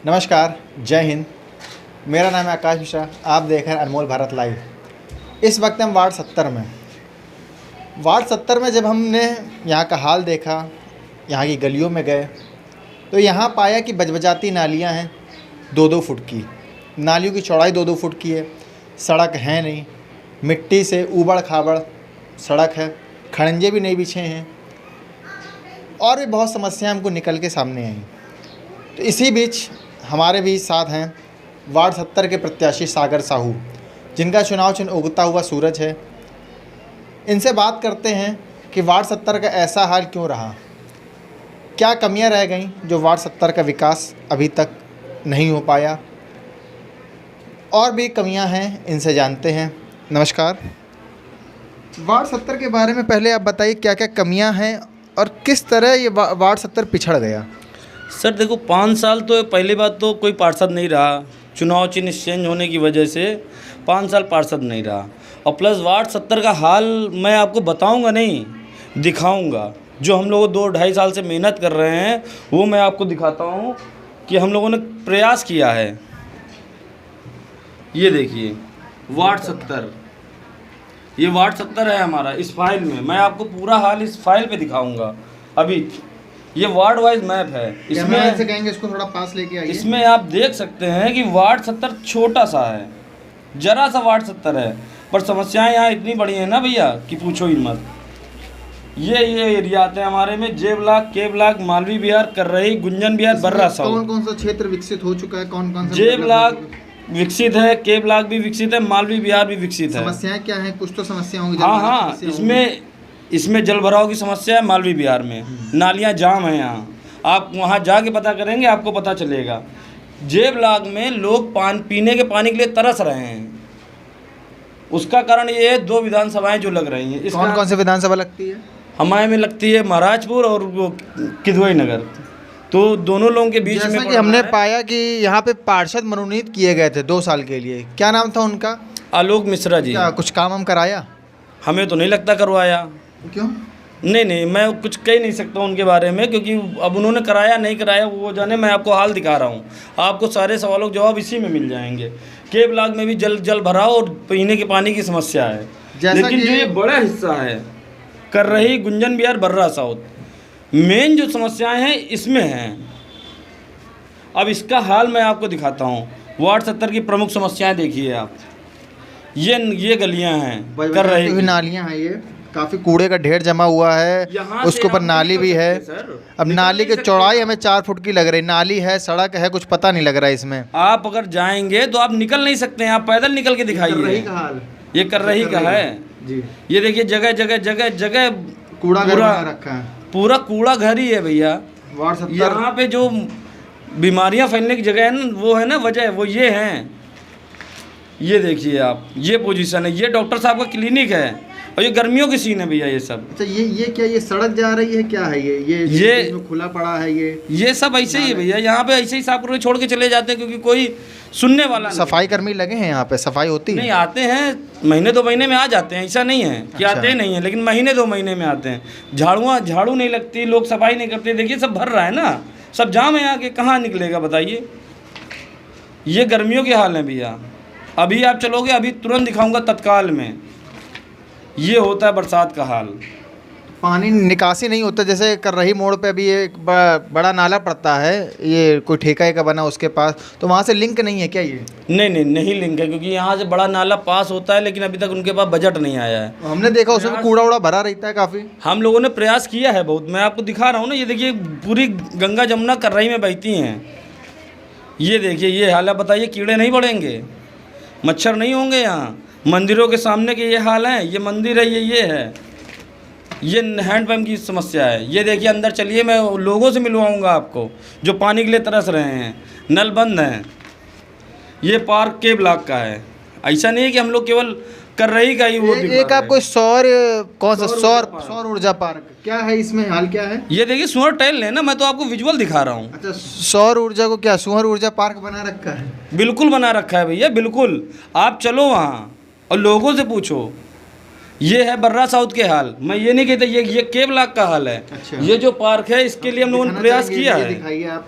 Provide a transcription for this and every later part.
नमस्कार, जय हिंद। मेरा नाम है आकाश मिश्रा। आप देख रहे हैं अनमोल भारत लाइव। इस वक्त हम वार्ड 70 में जब हमने यहाँ का हाल देखा, यहाँ की गलियों में गए तो यहाँ पाया कि बजबजाती नालियाँ हैं 2-2 फुट की। नालियों की चौड़ाई 2-2 फुट की है। सड़क है नहीं, मिट्टी से ऊबड़ खाबड़ सड़क है, खड़ंजे भी नहीं बिछे हैं और भी बहुत समस्याएं हमको निकल के सामने आई। तो इसी बीच हमारे भी साथ हैं वार्ड 70 के प्रत्याशी सागर साहू, जिनका चुनाव चिन्ह उगता हुआ सूरज है। इनसे बात करते हैं कि वार्ड 70 का ऐसा हाल क्यों रहा, क्या कमियां रह गईं जो वार्ड 70 का विकास अभी तक नहीं हो पाया, और भी कमियां हैं, इनसे जानते हैं। नमस्कार। वार्ड 70 के बारे में पहले आप बताइए क्या क्या कमियां हैं और किस तरह ये वार्ड 70 पिछड़ गया। सर देखो, 5 साल तो पहली बात तो कोई पार्षद नहीं रहा। चुनाव चिन्ह चेंज होने की वजह से 5 साल पार्षद नहीं रहा। और प्लस वार्ड 70 का हाल मैं आपको बताऊंगा नहीं, दिखाऊंगा। जो हम लोग 2-2.5 साल से मेहनत कर रहे हैं वो मैं आपको दिखाता हूं कि हम लोगों ने प्रयास किया है। ये देखिए वार्ड 70, ये वार्ड 70 है हमारा। इस फाइल में मैं आपको पूरा हाल इस फाइल पे दिखाऊंगा। अभी ये वार्ड वाइज मैप है। इसमें से कहेंगे इसको थोड़ा पास लेके आइए। इसमें आप देख सकते हैं कि वार्ड 70 छोटा सा है, जरा सा वार्ड 70 है, पर समस्याएं यहाँ इतनी बड़ी हैं ना भैया कि पूछो ही मत। ये एरिया आते हैं हमारे में, जे ब्लॉक, के ब्लॉक, मालवी विहार, कर्रही, गुंजन विहार, बर्रा साउथ। कौन कौन सा क्षेत्र विकसित हो चुका है, कौन कौन सा? जे ब्लॉक विकसित है, के ब्लॉक भी विकसित है, मालवी विहार भी विकसित है। समस्याएं क्या है? कुछ तो समस्या होंगी। हाँ, इसमें जल भराव की समस्या है। मालवी विहार में नालियाँ जाम हैं। यहाँ आप वहाँ जाके पता करेंगे, आपको पता चलेगा। जे ब्लॉक में लोग पीने के पानी के लिए तरस रहे हैं। उसका कारण ये है 2 विधानसभाएं जो लग रही हैं। कौन कौन से विधानसभा लगती है? हमारे में लगती है महाराजपुर और वो किदवई नगर। तो दोनों लोगों के बीच में कि हमने पाया कि यहाँ पे पार्षद मनोनीत किए गए थे 2 साल के लिए। क्या नाम था उनका? आलोक मिश्रा जी। क्या कुछ काम हम कराया? हमें तो नहीं लगता करवाया। क्यों? नहीं, मैं कुछ कह नहीं सकता उनके बारे में, क्योंकि अब उन्होंने कराया नहीं कराया वो जाने। मैं आपको हाल दिखा रहा हूँ, आपको सारे सवालों के जवाब इसी में मिल जाएंगे। के ब्लॉक में भी जल भराव और पीने के पानी की समस्या है। लेकिन जो ये बड़ा हिस्सा है कर्रही, गुंजन विहार, बर्रा साउथ, मेन जो समस्याएं हैं इसमें हैं। अब इसका हाल मैं आपको दिखाता हूँ। वार्ड 70 की प्रमुख समस्याएं देखिए आप। ये गलियां हैं, कर रही नालियां हैं, ये काफ़ी कूड़े का ढेर जमा हुआ है, उसके ऊपर नाली भी है। अब नाली की चौड़ाई हमें 4 फुट की लग रही। नाली है, सड़क है, कुछ पता नहीं लग रहा है इसमें। आप अगर जाएंगे तो आप निकल नहीं सकते हैं, आप पैदल निकल के दिखाइए। ये कर रही का है जी। ये देखिए जगह जगह कूड़ा घर बना रखा है, पूरा कूड़ा घर ही है भैया। यहाँ पे जो बीमारियां फैलने की जगह है ना, वो है ना वजह, वो ये हैं। ये देखिए आप, ये पोजीशन है, ये डॉक्टर साहब का क्लिनिक है और ये गर्मियों की सीन है भैया। ये सब अच्छा, ये क्या, ये सड़क जा रही है, क्या है ये खुला पड़ा है? ये सब ऐसे ही है भैया। यहाँ पे ऐसे ही साफ करके छोड़ के चले जाते हैं, क्योंकि कोई सुनने वाला। सफाई कर्मी लगे हैं यहाँ पे, सफाई होती नहीं? आते हैं, महीने 2 महीने में आ जाते हैं। ऐसा नहीं है कि आते नहीं है, लेकिन महीने 2 महीने में आते हैं। झाड़ू नहीं लगती, लोग सफाई नहीं करते। देखिए सब भर रहा है ना, सब जाम है आके, कहाँ निकलेगा बताइए। ये गर्मियों के हाल है भैया। अभी आप चलोगे, अभी तुरंत दिखाऊंगा तत्काल में। ये होता है बरसात का हाल। पानी निकासी नहीं होता। जैसे कर रही मोड़ पे अभी एक बड़ा नाला पड़ता है, ये कोई ठेका का बना उसके पास, तो वहाँ से लिंक नहीं है क्या ये? नहीं लिंक है, क्योंकि यहाँ से बड़ा नाला पास होता है, लेकिन अभी तक उनके पास बजट नहीं आया है। हमने देखा उसमें कूड़ा उड़ा भरा रहता है काफ़ी। हम लोगों ने प्रयास किया है बहुत। मैं आपको दिखा रहा हूँ ना, ये देखिए पूरी गंगा जमुना कर रही में बहती हैं। ये देखिए ये हाल है। बताइए कीड़े नहीं बढ़ेंगे, मच्छर नहीं होंगे यहाँ? मंदिरों के सामने के ये हाल है। ये मंदिर है, ये है, ये हैंडपम्प की समस्या है। ये देखिए अंदर चलिए, मैं लोगों से मिलवाऊंगा आपको जो पानी के लिए तरस रहे हैं। नल बंद हैं। ये पार्क के ब्लॉक का है। ऐसा नहीं है कि हम लोग केवल कर रही का ही वो एक आपको सौर ऊर्जा पार्क क्या है, इसमें हाल क्या है? ये देखिए सूअर टहल लेना, मैं तो आपको विजुअल दिखा रहा हूँ। अच्छा, सौर ऊर्जा को क्या सूअर ऊर्जा पार्क बना रखा है? बिल्कुल बना रखा है भैया, बिल्कुल। आप चलो वहाँ और लोगों से पूछो। ये है बर्रा साउथ के हाल। मैं ये नहीं कहता, ये के ब्लॉक का हाल है। अच्छा। ये जो पार्क है इसके लिए हम लोगों ने प्रयास किया है। दिखाइए आप।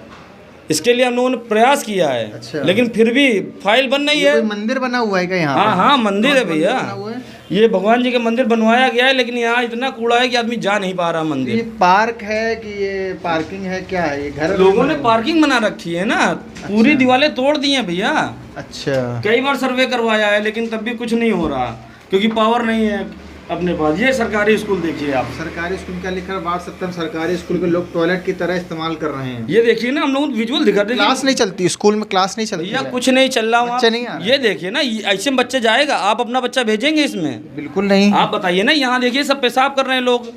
इसके लिए हम लोगों ने प्रयास किया है। अच्छा। लेकिन फिर भी फाइल बन नहीं है। कोई मंदिर बना हुआ है क्या यहाँ हाँ पे? हाँ मंदिर है कौन सा भैया, मंदिर बना हुआ है? ये भगवान जी का मंदिर बनवाया गया है, लेकिन यहाँ इतना कूड़ा है कि आदमी जा नहीं पा रहा ये मंदिर। पार्क है कि ये पार्किंग है, क्या है ये? घर लोगों ने पार्किंग बना रखी है ना, पूरी दीवारें तोड़ दी हैं भैया। अच्छा। कई बार सर्वे करवाया है लेकिन तब भी कुछ नहीं हो रहा, क्योंकि पावर नहीं है अपने पास। ये सरकारी स्कूल देखिए आप, सरकारी स्कूल क्या लिखा है? वार्ड 70 सरकारी स्कूल के लोग टॉयलेट की तरह इस्तेमाल कर रहे हैं। ये देखिए ना, हम लोग विजुअल दिखा देंगे। क्लास नहीं चलती स्कूल में, क्लास नहीं चलती भैया है। कुछ नहीं चल रहा बच्चे नहीं आ रहे। ये देखिए ना, ऐसे में बच्चे जाएगा? आप अपना बच्चा भेजेंगे इसमें? बिल्कुल नहीं। आप बताइए ना, यहाँ देखिए सब पेशाब कर रहे हैं लोग,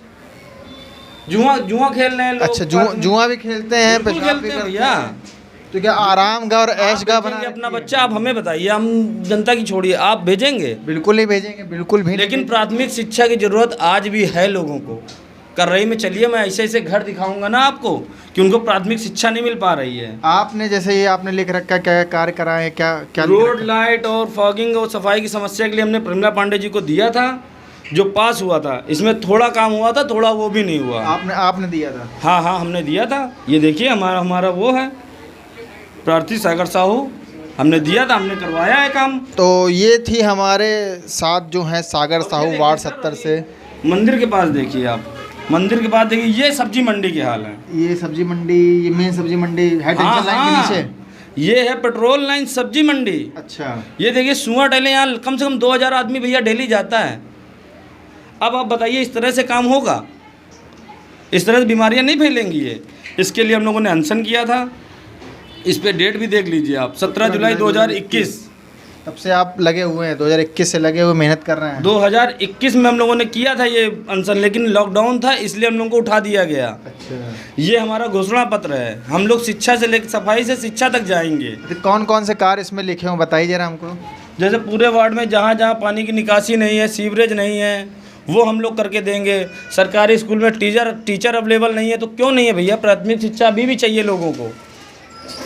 जुआ खेल रहे हैं लोग। अच्छा, जुआ भी खेलते हैं, बिल्कुल पेशाब भी खेलते हैं करते भैया। हैं। तो क्या आराम गाह और ऐश गाह बना भेजेंगे अपना रखी है? बच्चा? आप हमें बताइए, हम जनता की छोड़िए, आप भेजेंगे? बिल्कुल नहीं भेजेंगे, बिल्कुल भी नहीं लेकिन भेजेंगे। प्राथमिक शिक्षा की जरूरत आज भी है लोगों को। कर रही में चलिए, मैं ऐसे ऐसे घर दिखाऊंगा ना आपको कि उनको प्राथमिक शिक्षा नहीं मिल पा रही है। आपने जैसे ये आपने लिख रखा, क्या कार्य कराए हैं, क्या क्या लिख रोड रखा? लाइट और फॉगिंग और सफाई की समस्या के लिए हमने प्रमिला पांडे जी को दिया था, जो पास हुआ था। इसमें थोड़ा काम हुआ था, थोड़ा वो भी नहीं हुआ। आपने दिया था? हाँ हाँ हमने दिया था। ये देखिए हमारा वो है प्रार्थी सागर साहू, हमने दिया था, हमने करवाया है काम। तो ये थी हमारे साथ जो है सागर साहू वार्ड 70 से। मंदिर के पास देखिए आप, मंदिर के पास देखिए, ये सब्जी मंडी के हाल है। ये सब्जी मंडी, ये मेन सब्जी मंडी है टेंशन लाइन के नीचे। ये है पेट्रोल लाइन सब्जी मंडी। अच्छा। ये देखिए सुआ टहले, यहाँ कम से कम 2000 आदमी भैया डेली जाता है। अब आप बताइए, इस तरह से काम होगा? इस तरह से बीमारियां नहीं फैलेंगी ये। इसके लिए हम लोगों ने अनशन किया था। इस पे डेट भी देख लीजिए आप, 17 जुलाई 2021। तब से आप लगे हुए हैं, 2021 से लगे हुए मेहनत कर रहे हैं। 2021 में हम लोगों ने किया था ये अनशन, लेकिन लॉकडाउन था इसलिए हम लोगों को उठा दिया गया। अच्छा। ये हमारा घोषणा पत्र है। हम लोग शिक्षा से लेकर सफाई से शिक्षा तक जाएंगे। तो कौन कौन से कार्य इसमें लिखे हों बताइए जरा हमको। जैसे पूरे वार्ड में जहाँ जहाँ पानी की निकासी नहीं है, सीवरेज नहीं है, वो हम लोग करके देंगे। सरकारी स्कूल में टीचर अवेलेबल नहीं है, तो क्यों नहीं है भैया? प्राथमिक शिक्षा अभी भी चाहिए लोगों को,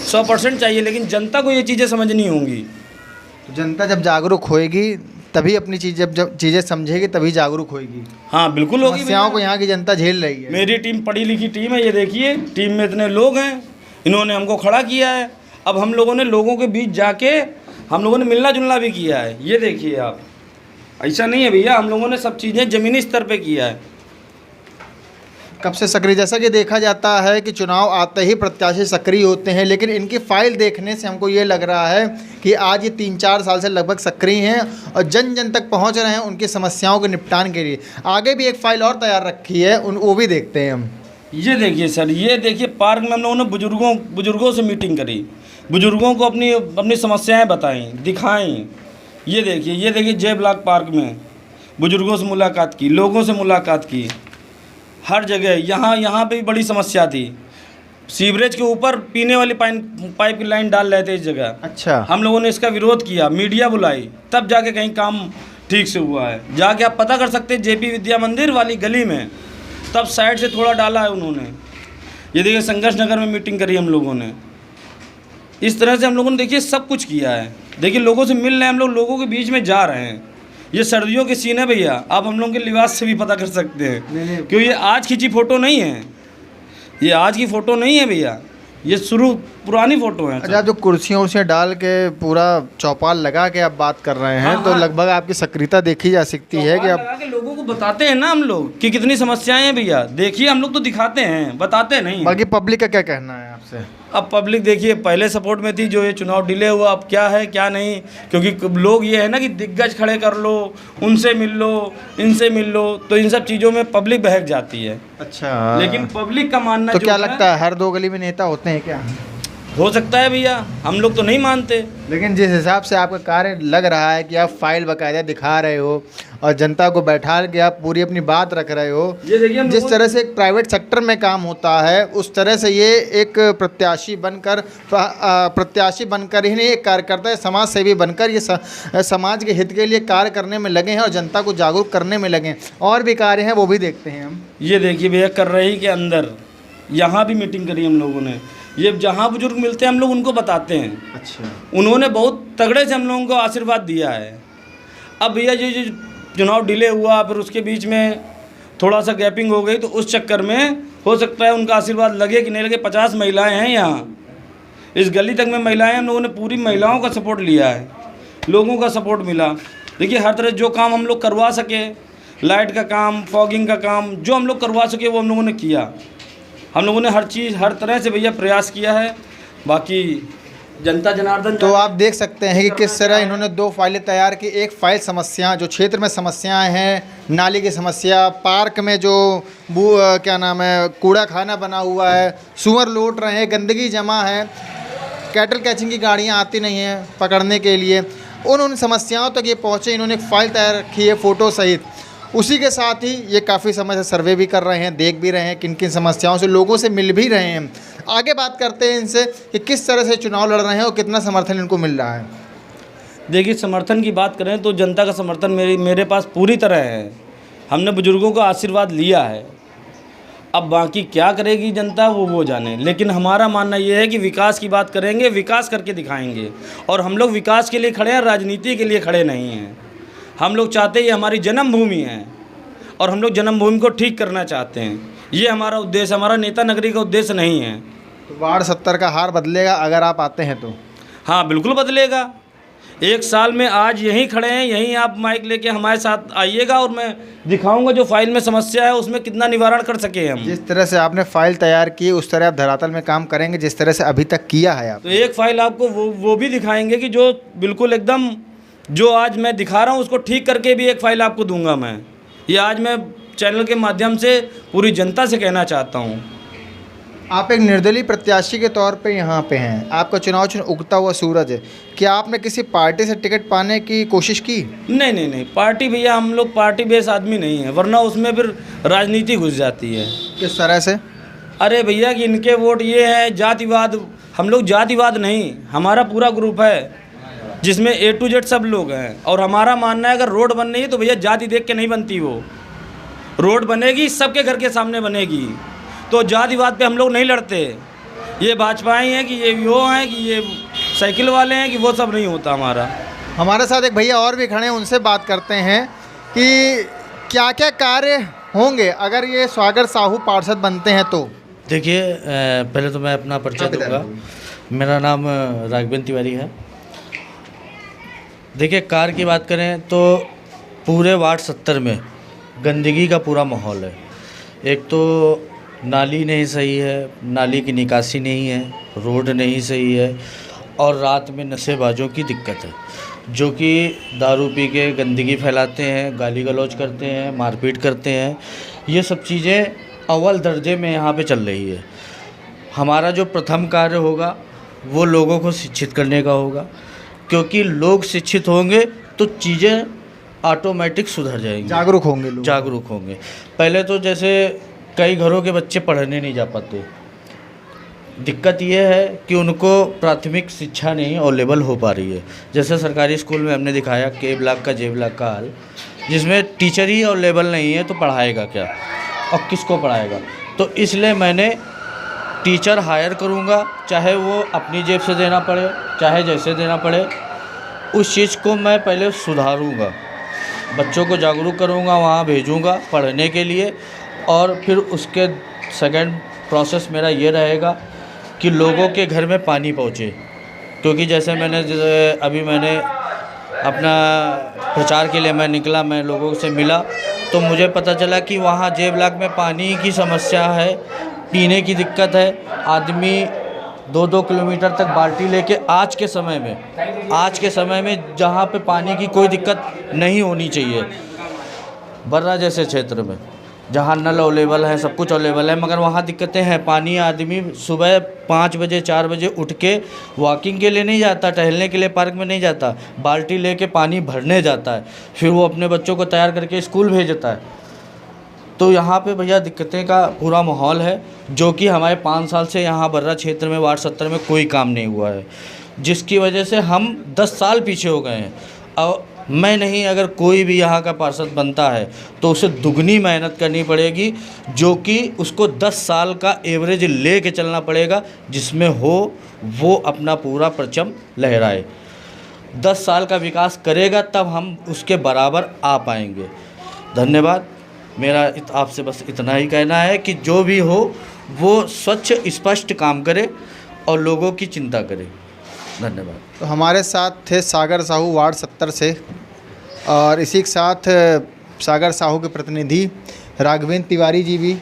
100% चाहिए, लेकिन जनता को ये चीज़ें समझनी होंगी। तो जनता जब जागरूक होएगी तभी अपनी जब चीज़ें समझेगी तभी जागरूक होएगी। हाँ बिल्कुल होगी। समस्याओं को यहाँ की जनता झेल रही है। मेरी टीम पढ़ी लिखी टीम है, ये देखिए टीम में इतने लोग हैं, इन्होंने हमको खड़ा किया है। अब हम लोगों ने लोगों के बीच जाके हम लोगों ने मिलना जुलना भी किया है। ये देखिए आप, ऐसा नहीं है भैया, हम लोगों ने सब चीज़ें ज़मीनी स्तर पे किया है। कब से सक्रिय, जैसा कि देखा जाता है कि चुनाव आते ही प्रत्याशी सक्रिय होते हैं, लेकिन इनकी फाइल देखने से हमको ये लग रहा है कि आज ये 3-4 साल से लगभग सक्रिय हैं और जन जन तक पहुंच रहे हैं उनकी समस्याओं के निपटान के लिए। आगे भी एक फ़ाइल और तैयार रखी है, वो भी देखते हैं हम। ये देखिए सर, ये देखिए पार्क में हम लोगों ने बुजुर्गों से मीटिंग करी, बुजुर्गों को अपनी समस्याएं बताई, दिखाई। ये देखिए जय ब्लॉक पार्क में बुजुर्गों से मुलाकात की, लोगों से मुलाकात की। हर जगह यहाँ पे भी बड़ी समस्या थी। सीवरेज के ऊपर पीने वाली पाइप की लाइन डाल रहे थे इस जगह। अच्छा। हम लोगों ने इसका विरोध किया, मीडिया बुलाई, तब जाके कहीं काम ठीक से हुआ है। जाके आप पता कर सकते हैं, जेपी विद्या मंदिर वाली गली में तब साइड से थोड़ा डाला है उन्होंने। ये देखिए संघर्ष नगर में मीटिंग करी हम लोगों ने। इस तरह से हम लोगों ने देखिए सब कुछ किया है। देखिए लोगों से मिल रहे हैं हम लोग, लोगों के बीच में जा रहे हैं। ये सर्दियों के सीन है भैया, आप हम लोगों के लिबास से भी पता कर सकते हैं, क्योंकि ये आज खींची फ़ोटो नहीं है, ये आज की फ़ोटो नहीं है भैया, ये पुरानी फ़ोटो है। अच्छा, जो कुर्सियाँ उर्सियाँ डाल के पूरा चौपाल लगा के आप बात कर रहे हैं, तो लगभग आपकी सक्रियता देखी जा सकती है कि आप लगा के लोगों को बताते हैं ना हम लोग कि कितनी समस्याएं हैं भैया। देखिए हम लोग तो दिखाते हैं, बताते नहीं। बाकी पब्लिक का क्या कहना है आपसे? अब पब्लिक देखिए पहले सपोर्ट में थी, जो ये चुनाव डिले हुआ, अब क्या है क्या नहीं, क्योंकि लोग ये है ना कि दिग्गज खड़े कर लो, उनसे मिल लो, इनसे मिल लो, तो इन सब चीज़ों में पब्लिक बहक जाती है। अच्छा। लेकिन पब्लिक का मानना तो क्या लगता है हर 2 गली में नेता होते हैं क्या? हो सकता है भैया, हम लोग तो नहीं मानते। लेकिन जिस हिसाब से आपका कार्य लग रहा है कि आप फाइल बाकायदा दिखा रहे हो और जनता को बैठा के आप पूरी अपनी बात रख रहे हो, ये देखिए जिस तरह से एक प्राइवेट सेक्टर में काम होता है उस तरह से ये एक प्रत्याशी बनकर ही नहीं, एक कार्यकर्ता, समाज सेवी बनकर ये समाज के हित के लिए कार्य करने में लगे हैं और जनता को जागरूक करने में लगे हैं। और भी कार्य हैं वो भी देखते हैं हम। ये देखिए भैया कर रही के अंदर यहाँ भी मीटिंग करी हम लोगों ने। ये जहाँ बुजुर्ग मिलते हैं हम लोग उनको बताते हैं। अच्छा। उन्होंने बहुत तगड़े से हम लोगों को आशीर्वाद दिया है। अब भैया जो चुनाव डिले हुआ, फिर उसके बीच में थोड़ा सा गैपिंग हो गई, तो उस चक्कर में हो सकता है उनका आशीर्वाद लगे कि नहीं लगे। 50 महिलाएं हैं यहाँ, इस गली तक में महिलाएं, हम लोगों ने पूरी महिलाओं का सपोर्ट लिया है, लोगों का सपोर्ट मिला। देखिए हर तरह जो काम हम लोग करवा सके, लाइट का काम, फॉगिंग का काम, जो हम लोग करवा सके वो हम लोगों ने किया। हम लोगों ने हर चीज़ हर तरह से भैया प्रयास किया है। बाकी जनता जनार्दन तो आप देख सकते हैं कि किस तरह इन्होंने 2 फाइलें तैयार की। एक फाइल समस्या, जो क्षेत्र में समस्याएं हैं, नाली की समस्या, पार्क में जो क्या नाम है, कूड़ा खाना बना हुआ है, सुअर लौट रहे हैं, गंदगी जमा है, कैटल कैचिंग की गाड़ियां आती नहीं हैं पकड़ने के लिए, उन समस्याओं तक ये पहुँचे। इन्होंने एक फ़ाइल तैयार रखी है फ़ोटो सहित। उसी के साथ ही ये काफ़ी समय से सर्वे भी कर रहे हैं, देख भी रहे हैं किन किन समस्याओं से, लोगों से मिल भी रहे हैं। आगे बात करते हैं इनसे कि किस तरह से चुनाव लड़ रहे हैं और कितना समर्थन इनको मिल रहा है। देखिए समर्थन की बात करें तो जनता का समर्थन मेरे पास पूरी तरह है। हमने बुजुर्गों का आशीर्वाद लिया है। अब बाकी क्या करेगी जनता वो जाने, लेकिन हमारा मानना ये है कि विकास की बात करेंगे, विकास करके दिखाएंगे। और हम लोग विकास के लिए खड़े हैं, राजनीति के लिए खड़े नहीं हैं। हम लोग चाहते हैं, ये हमारी जन्मभूमि है और हम लोग जन्मभूमि को ठीक करना चाहते हैं। ये हमारा उद्देश्य, हमारा नेता नगरी का उद्देश्य नहीं है। तो वार्ड 70 का हार बदलेगा अगर आप आते हैं तो? हाँ बिल्कुल बदलेगा। 1 साल में आज यहीं खड़े हैं, यहीं आप माइक लेके हमारे साथ आइएगा और मैं दिखाऊंगा जो फाइल में समस्या है उसमें कितना निवारण कर सके हम। जिस तरह से आपने फाइल तैयार की उस तरह आप धरातल में काम करेंगे जिस तरह से अभी तक किया है आप? तो एक फाइल आपको वो भी दिखाएंगे कि जो बिल्कुल एकदम जो आज मैं दिखा रहा हूँ उसको ठीक करके भी एक फ़ाइल आपको दूंगा मैं। ये आज मैं चैनल के माध्यम से पूरी जनता से कहना चाहता हूँ। आप एक निर्दलीय प्रत्याशी के तौर पे यहाँ पे हैं, आपका चुनाव उगता हुआ सूरज है। क्या आपने किसी पार्टी से टिकट पाने की कोशिश की? नहीं, पार्टी भैया, हम लोग पार्टी बेस आदमी नहीं है, वरना उसमें फिर राजनीति घुस जाती है। किस तरह से? अरे भैया कि इनके वोट ये है जातिवाद। हम लोग जातिवाद नहीं, हमारा पूरा ग्रुप है जिसमें A to Z सब लोग हैं। और हमारा मानना है अगर रोड बन रही है तो भैया जाति देख के नहीं बनती, वो रोड बनेगी सबके घर के सामने बनेगी। तो जातिवाद पे हम लोग नहीं लड़ते। ये भाजपाई हैं कि ये वो हैं कि ये साइकिल वाले हैं कि वो सब नहीं होता हमारा। हमारे साथ एक भैया और भी खड़े हैं, उनसे बात करते हैं कि क्या क्या कार्य होंगे अगर ये स्वागर साहू पार्षद बनते हैं तो? देखिए पहले तो मैं अपना परिचय दूंगा। मेरा नाम राघवेंद्र तिवारी है। देखिए कार्य की बात करें तो पूरे वार्ड 70 में गंदगी का पूरा माहौल है। एक तो नाली नहीं सही है, नाली की निकासी नहीं है, रोड नहीं सही है और रात में नशेबाजों की दिक्कत है जो कि दारू पी के गंदगी फैलाते हैं, गाली गलौज करते हैं, मारपीट करते हैं। ये सब चीज़ें अव्वल दर्जे में यहाँ पे चल रही है। हमारा जो प्रथम कार्य होगा वो लोगों को शिक्षित करने का होगा, क्योंकि लोग शिक्षित होंगे तो चीज़ें ऑटोमेटिक सुधर जाएंगी, जागरूक होंगे लोग। जागरूक होंगे। पहले तो जैसे कई घरों के बच्चे पढ़ने नहीं जा पाते। दिक्कत ये है कि उनको प्राथमिक शिक्षा नहीं अवेलेबल हो पा रही है। जैसे सरकारी स्कूल में हमने दिखाया के ब्लॉक का जे ब्लॉक का हाल, जिसमें टीचर ही अवेलेबल नहीं है तो पढ़ाएगा क्या और किसको पढ़ाएगा। तो इसलिए मैंने टीचर हायर करूँगा, चाहे वो अपनी जेब से देना पड़े चाहे जैसे देना पड़े, उस चीज़ को मैं पहले सुधारूँगा, बच्चों को जागरूक करूँगा, वहाँ भेजूँगा पढ़ने के लिए। और फिर उसके सेकंड प्रोसेस मेरा ये रहेगा कि लोगों के घर में पानी पहुँचे। क्योंकि जैसे अभी मैंने अपना प्रचार के लिए मैं निकला, मैं लोगों से मिला तो मुझे पता चला कि वहाँ जे ब्लॉक में पानी की समस्या है, पीने की दिक्कत है। आदमी 2-2 किलोमीटर तक बाल्टी लेके आज के समय में जहाँ पे पानी की कोई दिक्कत नहीं होनी चाहिए, बर्रा जैसे क्षेत्र में जहाँ नल अवेलेबल है, सब कुछ अवेलेबल है, मगर वहाँ दिक्कतें हैं। पानी आदमी सुबह 5 बजे 4 बजे उठ के वॉकिंग के लिए नहीं जाता, टहलने के लिए पार्क में नहीं जाता, बाल्टी लेके पानी भरने जाता है, फिर वो अपने बच्चों को तैयार करके स्कूल भेजता है। तो यहाँ पे भैया दिक्कतें का पूरा माहौल है, जो कि हमारे 5 साल से यहाँ बर्रा क्षेत्र में वार्ड 70 में कोई काम नहीं हुआ है, जिसकी वजह से हम 10 साल पीछे हो गए हैं। और मैं नहीं, अगर कोई भी यहाँ का पार्षद बनता है तो उसे दुगनी मेहनत करनी पड़ेगी, जो कि उसको 10 साल का एवरेज ले के चलना पड़ेगा, जिसमें हो वो अपना पूरा परचम लहराए। 10 साल का विकास करेगा तब हम उसके बराबर आ पाएंगे। धन्यवाद। मेरा आपसे बस इतना ही कहना है कि जो भी हो वो स्वच्छ स्पष्ट काम करे और लोगों की चिंता करे। धन्यवाद। तो हमारे साथ थे सागर साहू वार्ड 70 से, और इसी के साथ सागर साहू के प्रतिनिधि राघवेंद्र तिवारी जी भी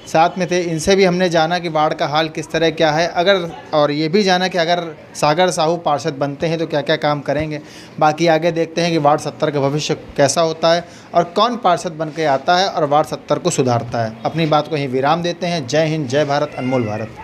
साथ में थे। इनसे भी हमने जाना कि वार्ड का हाल किस तरह क्या है, अगर और ये भी जाना कि अगर सागर साहू पार्षद बनते हैं तो क्या क्या काम करेंगे। बाकी आगे देखते हैं कि वार्ड 70 का भविष्य कैसा होता है और कौन पार्षद बन के आता है और वार्ड 70 को सुधारता है। अपनी बात को यहीं विराम देते हैं। जय हिंद, जय भारत, अनमोल भारत।